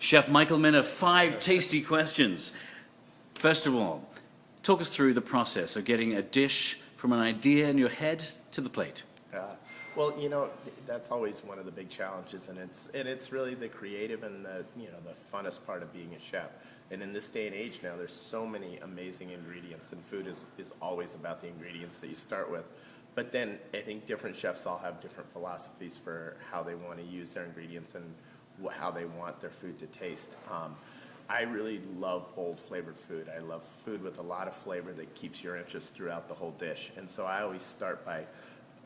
Chef Michael Mina, 5 tasty questions. First of all, talk us through the process of getting a dish from an idea in your head to the plate. Well, that's always one of the big challenges, and it's really the creative and the the funnest part of being a chef. And in this day and age now, there's so many amazing ingredients, and food is always about the ingredients that you start with. But then I think different chefs all have different philosophies for how they want to use their ingredients and how they want their food to taste. I really love bold flavored food. I love food with a lot of flavor that keeps your interest throughout the whole dish. And so I always start by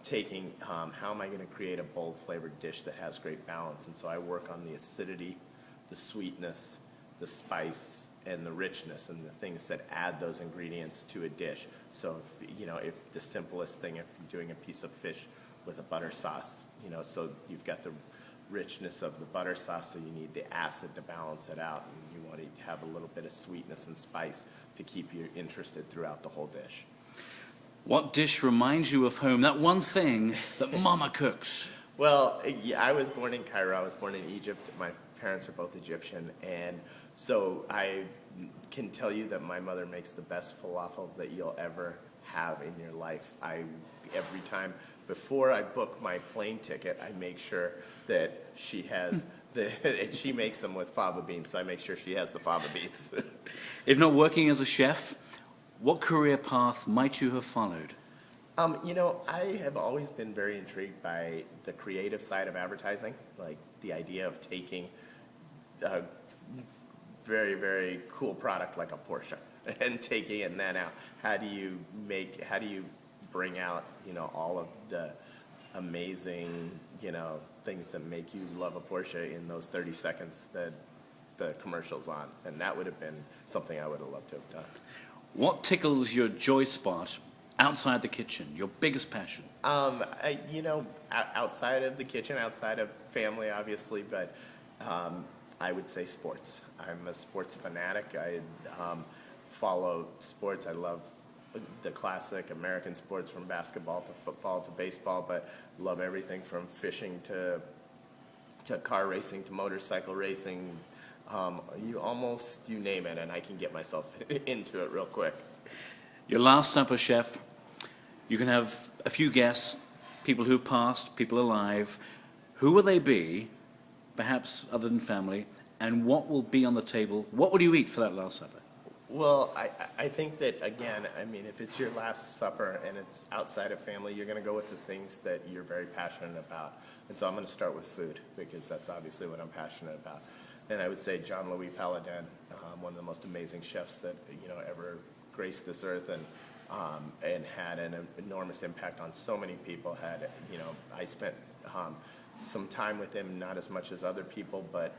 taking how am I going to create a bold flavored dish that has great balance. And so I work on the acidity, the sweetness, the spice, and the richness, and the things that add those ingredients to a dish. So if the simplest thing, if you're doing a piece of fish with a butter sauce, so you've got the richness of the butter sauce, so you need the acid to balance it out, and you want to have a little bit of sweetness and spice to keep you interested throughout the whole dish. What dish reminds you of home? That one thing that Mama cooks. Well, yeah, I was born in Cairo. I was born in Egypt. My parents are both Egyptian, and so I can tell you that my mother makes the best falafel that you'll ever have in your life. Every time before I book my plane ticket, I make sure that she has she makes them with fava beans, so I make sure she has the fava beans. If not working as a chef, what career path might you have followed? I have always been very intrigued by the creative side of advertising, like the idea of taking a very, very cool product like a Porsche and taking it, and then out, how do you bring out, all of the amazing, things that make you love a Porsche in those 30 seconds that the commercial's on. And that would have been something I would have loved to have done. What tickles your joy spot outside the kitchen, your biggest passion? Outside of the kitchen, outside of family, obviously, but I would say sports. I'm a sports fanatic. I follow sports. I love the classic American sports, from basketball to football to baseball, but love everything from fishing to car racing to motorcycle racing. You name it, and I can get myself into it real quick. Your last supper, chef. You can have a few guests, people who've passed, people alive. Who will they be, perhaps other than family, and what will be on the table? What will you eat for that last supper? Well, I think that, again, if it's your last supper and it's outside of family, you're going to go with the things that you're very passionate about. And so I'm going to start with food, because that's obviously what I'm passionate about. And I would say John Louis Paladin, one of the most amazing chefs that ever graced this earth, and had an enormous impact on so many people. I spent some time with him, not as much as other people, but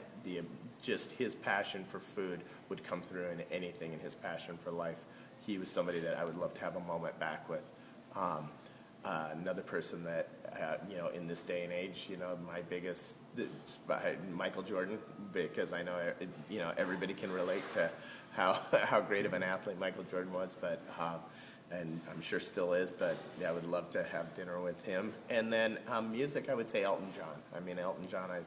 just his passion for food would come through in anything, and his passion for life. He was somebody that I would love to have a moment back with. Another person that, in this day and age, my biggest, Michael Jordan, because I know, everybody can relate to how great of an athlete Michael Jordan was, but, and I'm sure still is, but yeah, I would love to have dinner with him. And then music, I would say Elton John. Elton John, I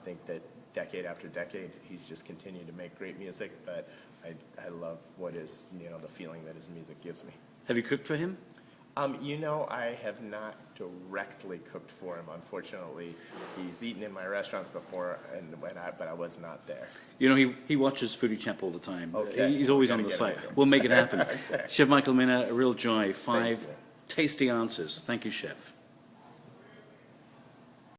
think that decade after decade, he's just continued to make great music, but I love what is, the feeling that his music gives me. Have you cooked for him? I have not directly cooked for him. Unfortunately, he's eaten in my restaurants before, but I was not there. He watches Foodie Chap all the time. Okay. He's always on the site. We'll make it happen. Okay. Chef Michael Mina, a real joy. 5 tasty answers. Thank you, Chef.